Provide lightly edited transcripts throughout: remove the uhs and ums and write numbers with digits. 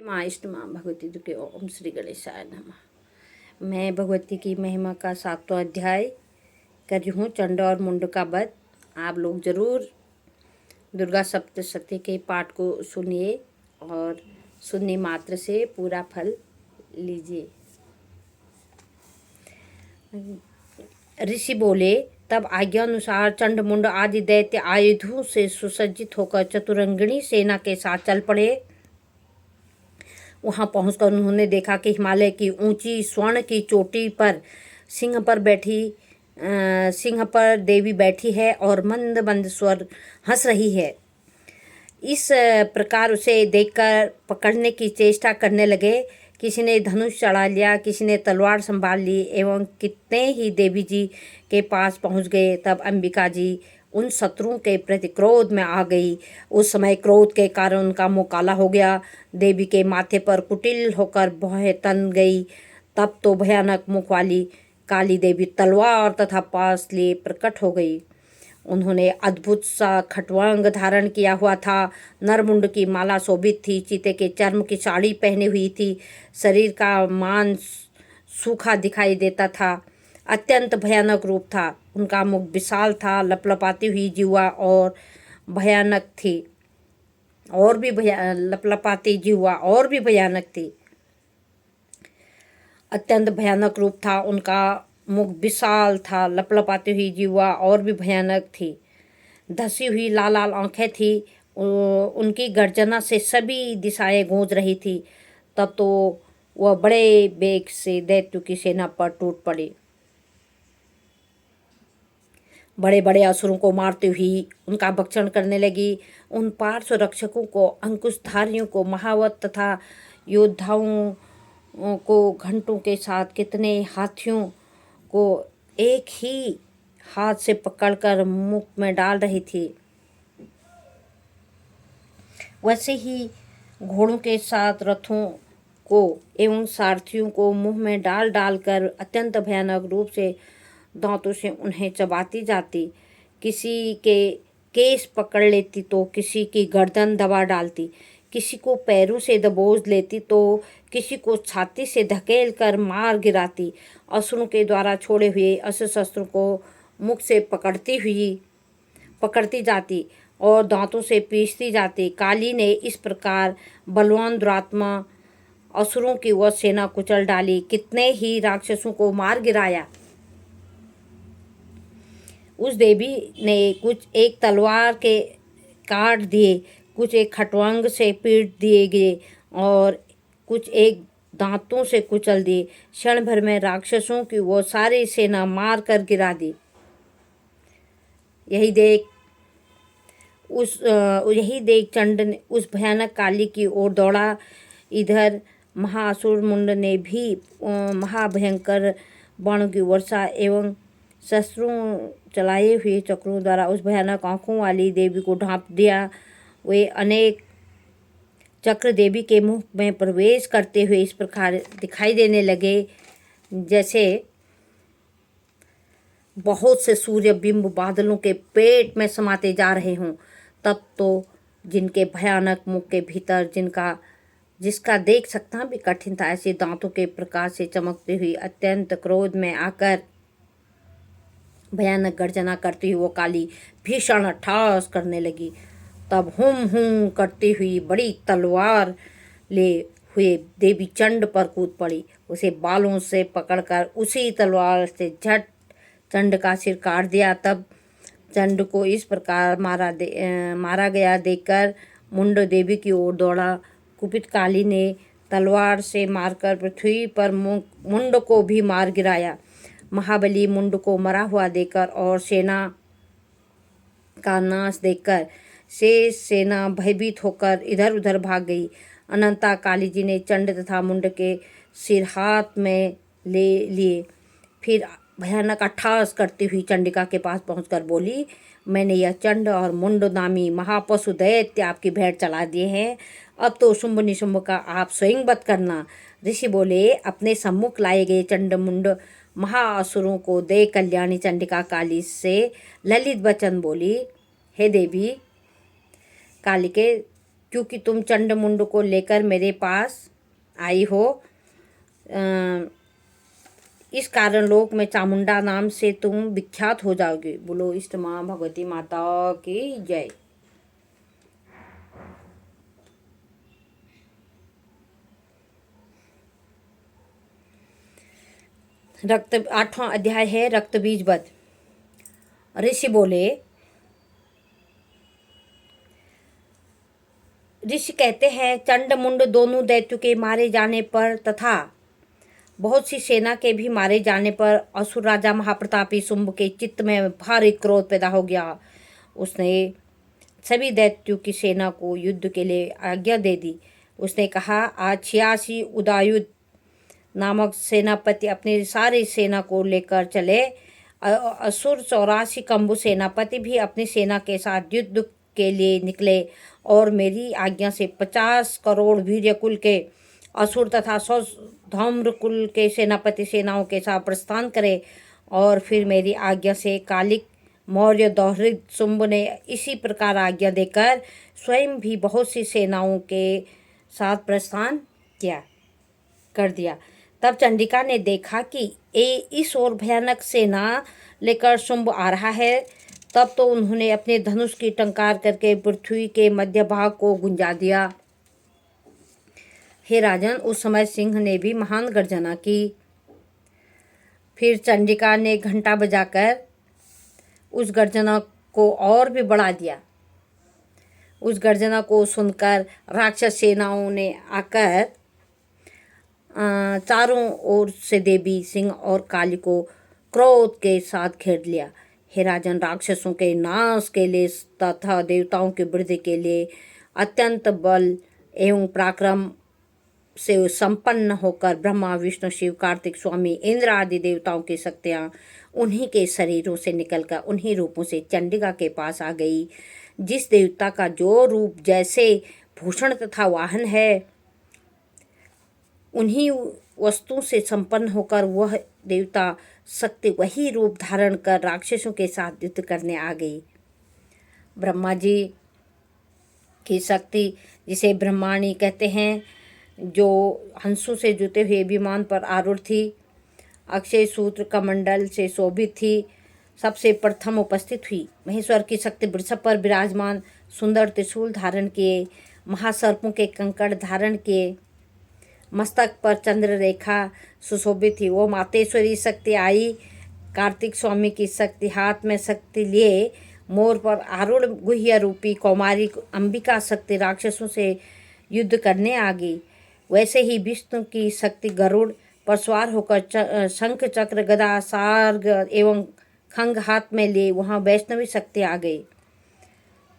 माँ इष्ट माँ भगवती दुखे ओम श्री गणेशाय नमः। मैं भगवती की महिमा का 7वां अध्याय कर रही हूँ, चंड और मुंड का वध। आप लोग जरूर दुर्गा सप्तशती के पाठ को सुनिए और सुनने मात्र से पूरा फल लीजिए। ऋषि बोले, तब आज्ञा अनुसार चंड मुंड आदि दैत्य आयुधों से सुसज्जित होकर चतुरंगिणी सेना के साथ चल पड़े। वहां पहुंचकर उन्होंने देखा कि हिमालय की ऊंची स्वर्ण की चोटी पर सिंह पर देवी बैठी है और मंद मंद स्वर हंस रही है। इस प्रकार उसे देखकर पकड़ने की चेष्टा करने लगे। किसी ने धनुष चढ़ा लिया, किसी ने तलवार संभाल ली एवं कितने ही देवी जी के पास पहुंच गए। तब अंबिका जी उन शत्रुओं के प्रति क्रोध में आ गई। उस समय क्रोध के कारण उनका मुंह काला हो गया। देवी के माथे पर कुटिल होकर भौहें तन गई। तब तो भयानक मुख वाली काली देवी तलवार तथा पास लिए प्रकट हो गई। उन्होंने अद्भुत सा खटवांग धारण किया हुआ था। नरमुंड की माला शोभित थी, चीते के चर्म की साड़ी पहनी हुई थी। शरीर का मांस सूखा दिखाई देता था। अत्यंत भयानक रूप था। उनका मुख विशाल था, लपलपाती हुई जिह्वा और भयानक थी लपलपाती जिह्वा और भी भयानक थी। अत्यंत भयानक रूप था उनका। मुख विशाल था, लपलपाती हुई जिह्वा और भी भयानक थी। धसी हुई लाल लाल आंखें थी। उनकी गर्जना से सभी दिशाएं गूंज रही थी। तब तो वह बड़े वेग से दैत्यों की सेना पर टूट पड़ी। बड़े बड़े असुरों को मारती हुई उनका भक्षण करने लगी। उन पार्श्व रक्षकों को, अंकुशधारियों को, महावत तथा योद्धाओं को, घंटों के साथ कितने हाथियों को एक ही हाथ से पकड़कर मुख में डाल रही थी। वैसे ही घोड़ों के साथ रथों को एवं सारथियों को मुंह में डाल डालकर अत्यंत भयानक रूप से दांतों से उन्हें चबाती जाती। किसी के केस पकड़ लेती तो किसी की गर्दन दबा डालती, किसी को पैरों से दबोच लेती तो किसी को छाती से धकेल कर मार गिराती। असुरों के द्वारा छोड़े हुए अस्त्र शस्त्रों को मुख से पकड़ती जाती और दांतों से पीसती जाती। काली ने इस प्रकार बलवान दुरात्मा असुरों की वह सेना कुचल डाली, कितने ही राक्षसों को मार गिराया। उस देवी ने कुछ एक तलवार के काट दिए, कुछ एक खटवांग से पीट दिए गए और कुछ एक दांतों से कुचल दिए। क्षण भर में राक्षसों की वो सारी सेना मार कर गिरा दी। यही देख चंड ने उस भयानक काली की ओर दौड़ा। इधर महासुर मुंड ने भी महाभयंकर बाणों की वर्षा एवं शस्त्रों चलाए हुए चक्रों द्वारा उस भयानक आंखों वाली देवी को ढांप दिया। वे अनेक चक्र देवी के मुख में प्रवेश करते हुए इस प्रकार दिखाई देने लगे जैसे बहुत से सूर्य बिंब बादलों के पेट में समाते जा रहे हों। तब तो जिनके भयानक मुख के भीतर जिसका देख सकना भी कठिन था, ऐसे दांतों के प्रकाश से चमकती हुई अत्यंत क्रोध में आकर भयानक गर्जना करती हुई वो काली भीषण अट्टहास करने लगी। तब हुम करती हुई बड़ी तलवार ले हुए देवी चंड पर कूद पड़ी। उसे बालों से पकड़कर उसी तलवार से झट चंड का सिर काट दिया। तब चंड को इस प्रकार मारा गया देखकर मुंड देवी की ओर दौड़ा। कुपित काली ने तलवार से मारकर पृथ्वी पर मुंड को भी मार गिराया। महाबली मुंड को मरा हुआ देखकर और सेना का नाश देखकर शेष सेना भयभीत होकर इधर उधर भाग गई। अनंता काली जी ने चंड तथा मुंड के सिर हाथ में ले लिए। फिर भयानक अट्टहास करती हुई चंडिका के पास पहुंचकर बोली, मैंने यह चंड और मुंड नामी महापशु दैत्य आपकी भेंट चला दिए हैं। अब तो शुंभ निशुंभ का आप स्वयं वध करना। ऋषि बोले, अपने सम्मुख लाए गए चंड मुंड महाअसुरों को देख कल्याणी चंडिका काली से ललित वचन बोली, हे देवी, काली के क्योंकि तुम चंडमुंड को लेकर मेरे पास आई हो। इस कारण लोक में चामुंडा नाम से तुम विख्यात हो जाओगे। बोलो इष्ट माँ भगवती माता की जय। रक्त 8वां अध्याय है रक्त बीज वध। ऋषि बोले, ऋषि कहते हैं चंड मुंड दोनों दैत्यों के मारे जाने पर तथा बहुत सी सेना के भी मारे जाने पर असुर राजा महाप्रतापी शुंभ के चित्त में भारी क्रोध पैदा हो गया। उसने सभी दैत्यों की सेना को युद्ध के लिए आज्ञा दे दी। उसने कहा, आज 86 उदायुध नामक सेनापति अपनी सारी सेना को लेकर चले। असुर 84 कंबु सेनापति भी अपनी सेना के साथ युद्ध के लिए निकले और मेरी आज्ञा से 50 करोड़ वीर्यकुल के असुर तथा 100 धौम्रकुल के सेनापति सेनाओं के साथ प्रस्थान करे। और फिर मेरी आज्ञा से कालिक मौर्य दोहरिद शुंभ ने इसी प्रकार आज्ञा देकर स्वयं भी बहुत सी सेनाओं के साथ प्रस्थान कर दिया। तब चंडिका ने देखा कि इस ओर भयानक सेना लेकर शुंभ आ रहा है। तब तो उन्होंने अपने धनुष की टंकार करके पृथ्वी के मध्य भाग को गुंजा दिया। हे राजन, उस समय सिंह ने भी महान गर्जना की। फिर चंडिका ने घंटा बजाकर उस गर्जना को और भी बढ़ा दिया। उस गर्जना को सुनकर राक्षस सेनाओं ने आकर चारों ओर से देवी, सिंह और काली को क्रोध के साथ घेर लिया। हे राजन, राक्षसों के नाश के लिए तथा देवताओं की वृद्धि के लिए अत्यंत बल एवं पराक्रम से संपन्न होकर ब्रह्मा, विष्णु, शिव, कार्तिक, स्वामी, इंद्र आदि देवताओं की शक्तियाँ उन्हीं के शरीरों से निकलकर उन्हीं रूपों से चंडिका के पास आ गई। जिस देवता का जो रूप जैसे भूषण तथा वाहन है, उन्हीं वस्तु से संपन्न होकर वह देवता शक्ति वही रूप धारण कर राक्षसों के साथ युद्ध करने आ गई। ब्रह्मा जी की शक्ति, जिसे ब्रह्माणी कहते हैं, जो हंसों से जुते हुए विमान पर आरूढ़ थी, अक्षय सूत्र कमंडल से शोभित थी, सबसे प्रथम उपस्थित हुई। महेश्वर की शक्ति वृषभ पर विराजमान, सुंदर त्रिशूल धारण किए, महासर्पों के कंकड़ धारण किए, मस्तक पर चंद्र रेखा सुशोभित थी। वो मातेश्वरी शक्ति आई। कार्तिक स्वामी की शक्ति, हाथ में शक्ति लिए मोर पर आरूढ़ गुह्य रूपी कौमारी अंबिका शक्ति राक्षसों से युद्ध करने आ गई। वैसे ही विष्णु की शक्ति गरुड़ पर सवार होकर शंख, चक्र, गदा, सार्ग एवं खंग हाथ में लिए वहाँ वैष्णवी शक्ति आ गई।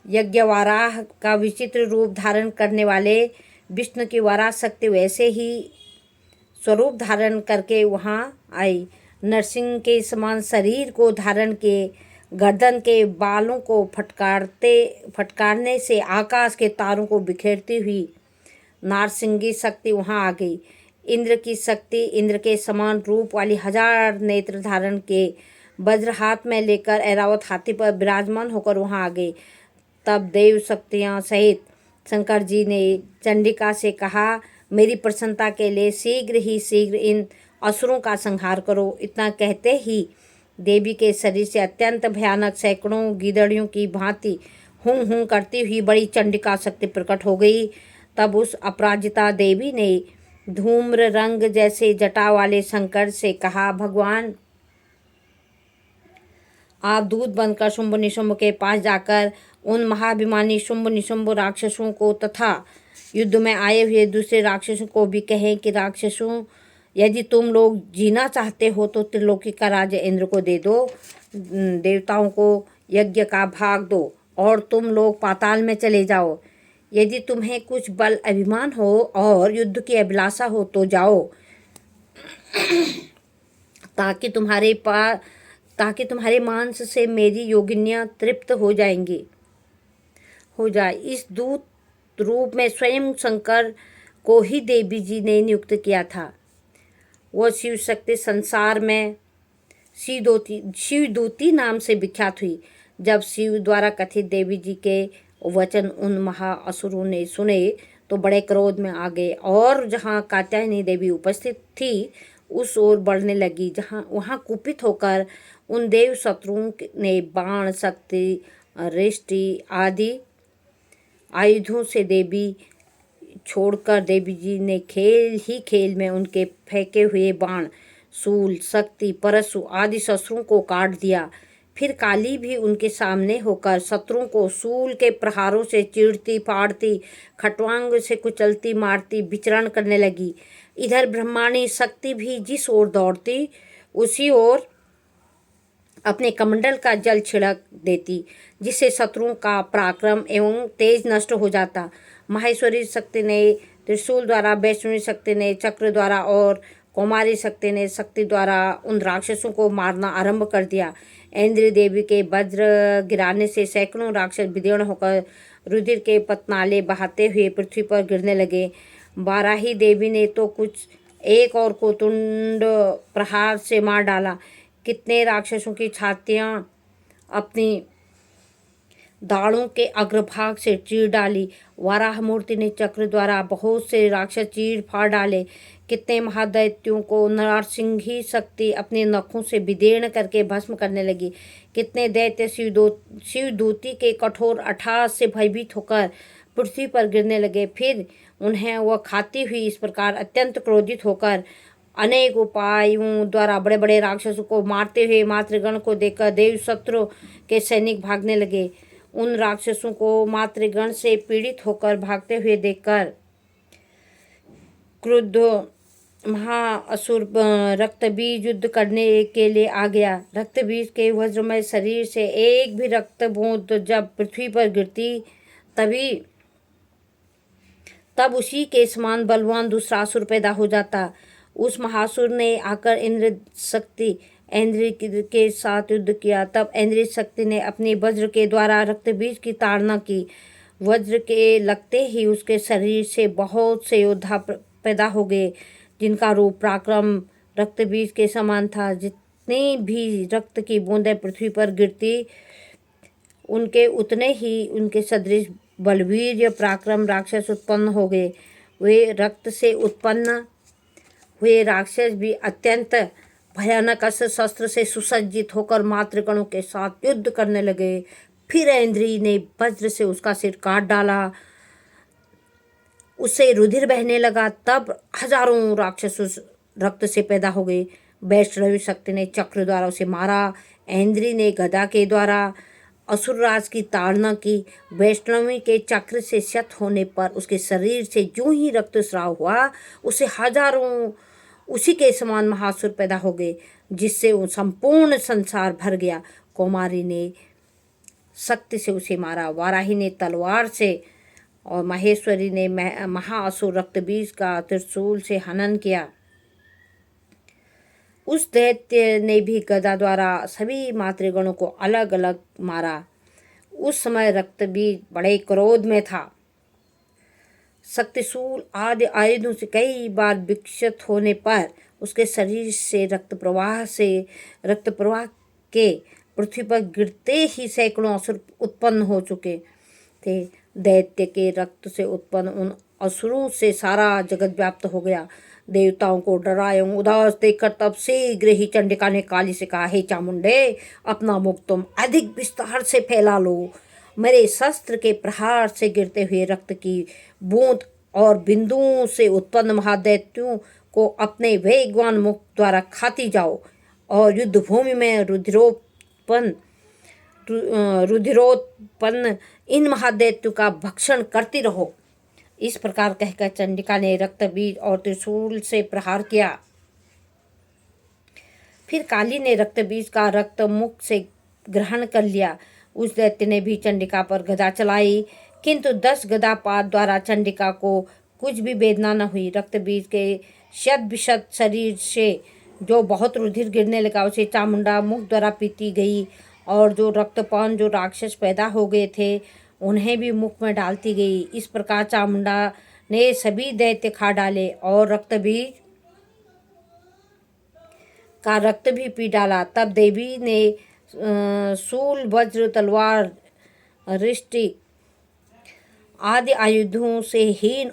यज्ञवाराह का विचित्र रूप धारण करने वाले विष्णु की वाराह शक्ति वैसे ही स्वरूप धारण करके वहाँ आई। नरसिंह के समान शरीर को धारण किए, गर्दन के बालों को फटकारने से आकाश के तारों को बिखेरती हुई नारसिंगी शक्ति वहाँ आ गई। इंद्र की शक्ति, इंद्र के समान रूप वाली 1000 नेत्र धारण के वज्र हाथ में लेकर ऐरावत हाथी पर विराजमान होकर वहाँ आ गई। तब देव शक्तियाँ सहित शंकर जी ने चंडिका से कहा, मेरी प्रसन्नता के लिए शीघ्र इन असुरों का संहार करो। इतना कहते ही देवी के शरीर से अत्यंत भयानक सैकड़ों गीदड़ियों की भांति हूँ करती हुई बड़ी चंडिका शक्ति प्रकट हो गई। तब उस अपराजिता देवी ने धूम्र रंग जैसे जटा वाले शंकर से कहा, भगवान, आप दूत बनकर शुंभ निशुंभ के पास जाकर उन महाभिमानी शुंभ निशुंभ राक्षसों को तथा युद्ध में आए हुए दूसरे राक्षसों को भी कहें कि राक्षसों, यदि तुम लोग जीना चाहते हो तो त्रिलोकी का राज्य इंद्र को दे दो, देवताओं को यज्ञ का भाग दो और तुम लोग पाताल में चले जाओ। यदि तुम्हें कुछ बल अभिमान हो और युद्ध की अभिलाषा हो तो जाओ, ताकि तुम्हारे मांस से मेरी योगिनियाँ तृप्त हो जाए। इस दूत रूप में स्वयं शंकर को ही देवी जी ने नियुक्त किया था। वह शिव शक्ति संसार में शिवदूती नाम से विख्यात हुई। जब शिव द्वारा कथित देवी जी के वचन उन महाअसुरों ने सुने तो बड़े क्रोध में आ गए और जहाँ कात्यायनी देवी उपस्थित थी उस ओर बढ़ने लगी। वहाँ कुपित होकर उन देव शत्रुओं ने बाण, शक्ति, रिष्टि आदि आयुधों से देवी छोड़कर देवी जी ने खेल में उनके फेंके हुए बाण, शूल, शक्ति, परशु आदि शस्त्रों को काट दिया। फिर काली भी उनके सामने होकर शत्रुओं को शूल के प्रहारों से चीरती, फाड़ती, खट्वांग से कुचलती, मारती, विचरण करने लगी। इधर ब्रह्माणी शक्ति भी जिस ओर दौड़ती उसी ओर अपने कमंडल का जल छिड़क देती, जिससे शत्रुओं का पराक्रम एवं तेज नष्ट हो जाता। माहेश्वरी शक्ति ने त्रिशूल द्वारा, वैष्णवी शक्ति ने चक्र द्वारा और कौमारी शक्ति ने शक्ति द्वारा उन राक्षसों को मारना आरंभ कर दिया। इंद्र देवी के वज्र गिराने से सैकड़ों राक्षस विदीर्ण होकर रुधिर के पतनाले बहाते हुए पृथ्वी पर गिरने लगे। वाराही देवी ने तो कुछ एक और को तुंड प्रहार से मार डाला। कितने राक्षसों की छातियां अपनी दाढ़ों के अग्रभाग से चीर डाली। वाराह मूर्ति ने चक्र द्वारा बहुत से राक्षस चीर फाड़ डाले। कितने महादैत्यों को नरसिंही शक्ति अपने नखों से विदीर्ण करके भस्म करने लगी। कितने दैत्य शिवदूती के कठोर अट्टहास से भयभीत होकर पृथ्वी पर गिरने लगे। फिर उन्हें वह खाती हुई इस प्रकार अत्यंत क्रोधित होकर अनेक उपायों द्वारा बड़े बड़े राक्षसों को मारते हुए मातृगण को देखकर देव शत्रु के सैनिक भागने लगे। उन राक्षसों को मातृगण से पीड़ित होकर भागते हुए देखकर क्रुद्ध महाअसुर रक्तबीज युद्ध करने के लिए आ गया। रक्तबीज के वज्रमय शरीर से एक भी रक्त बूंद जब पृथ्वी पर गिरती तब उसी के समान बलवान दूसरा असुर पैदा हो जाता। उस महासुर ने आकर इंद्र के साथ युद्ध किया। तब इंद्र शक्ति ने अपनी वज्र के द्वारा रक्तबीज की ताड़ना की। वज्र के लगते ही उसके शरीर से बहुत से योद्धा पैदा हो गए, जिनका रूप पराक्रम रक्तबीज के समान था। जितनी भी रक्त की बूंदें पृथ्वी पर गिरती उनके उतने ही उनके सदृश बलवीर या पराक्रम राक्षस उत्पन्न हो गए। वे रक्त से उत्पन्न हुए राक्षस भी अत्यंत भयानक अस्त्र शस्त्र से सुसज्जित होकर मातृगणों के साथ युद्ध करने लगे। फिर इंद्री ने वज्र से उसका सिर काट डाला, उससे रुधिर बहने लगा। तब हजारों राक्षस उस रक्त से पैदा हो गए। वैष्णवी शक्ति ने चक्र द्वारा उसे मारा। इंद्री ने गदा के द्वारा असुरराज की ताड़ना की। वैष्णवी के चक्र से शत होने पर उसके शरीर से जो ही रक्तस्राव हुआ उसे हजारों उसी के समान महासुर पैदा हो गए, जिससे वो संपूर्ण संसार भर गया। कौमारी ने शक्ति से उसे मारा, वाराही ने तलवार से और महेश्वरी ने महाअसुर रक्तबीज का त्रिशूल से हनन किया। उस दैत्य ने भी गदा द्वारा सभी मातृगणों को अलग अलग मारा। उस समय रक्तबीज बड़े क्रोध में था। शक्तिशूल आदि आयुधों से कई बार विक्षत होने पर उसके शरीर से रक्त प्रवाह के पृथ्वी पर गिरते ही सैकड़ों असुर उत्पन्न हो चुके थे। दैत्य के रक्त से उत्पन्न उन असुरों से सारा जगत व्याप्त हो गया। देवताओं को डरा एवं उदास देखकर तब शीघ्र ही चंडिका ने काली से कहा, हे चामुंडे, अपना मुख तुम अधिक विस्तार से फैला लो। मेरे शस्त्र के प्रहार से गिरते हुए रक्त की बूंद और बिंदुओं से उत्पन्न महादैत्यों को अपने वेगवान मुख द्वारा खाती जाओ और युद्ध भूमि में रुधिरोत्पन्न इन महादैत्यों का भक्षण करती रहो। इस प्रकार कहकर चंडिका ने रक्तबीज और त्रिशूल से प्रहार किया। फिर काली ने रक्तबीज का रक्त मुख से ग्रहण कर लिया। उस दैत्य ने भी चंडिका पर गदा चलाई, किंतु 10 गदापात द्वारा चंडिका को कुछ भी वेदना न हुई। रक्तबीज के शत विशत शरीर से जो बहुत रुधिर गिरने लगा उसे चामुंडा मुख द्वारा पीती गई और जो रक्तपान जो राक्षस पैदा हो गए थे उन्हें भी मुख में डालती गई। इस प्रकार चामुंडा ने सभी दैत्य खा डाले और रक्तबीज का रक्त भी पी डाला। तब देवी ने शूल, वज्र, तलवार, रिष्टि आदि आयुधों से हीन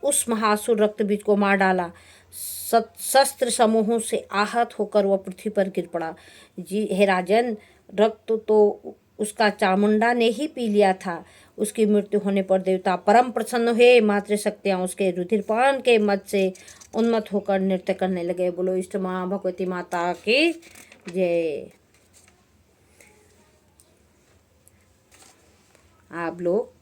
उस महासुर रक्तबीज को मार डाला। शस्त्र समूहों से आहत होकर वह पृथ्वी पर गिर पड़ा। जी हे राजन, रक्त तो उसका चामुंडा ने ही पी लिया था। उसकी मृत्यु होने पर देवता परम प्रसन्न हुए। मातृशक्तियाँ उसके रुधिरपान के मद से उन्मत्त होकर नृत्य करने लगे। बोलो इष्ट माँ भगवती माता की जय। आप लोग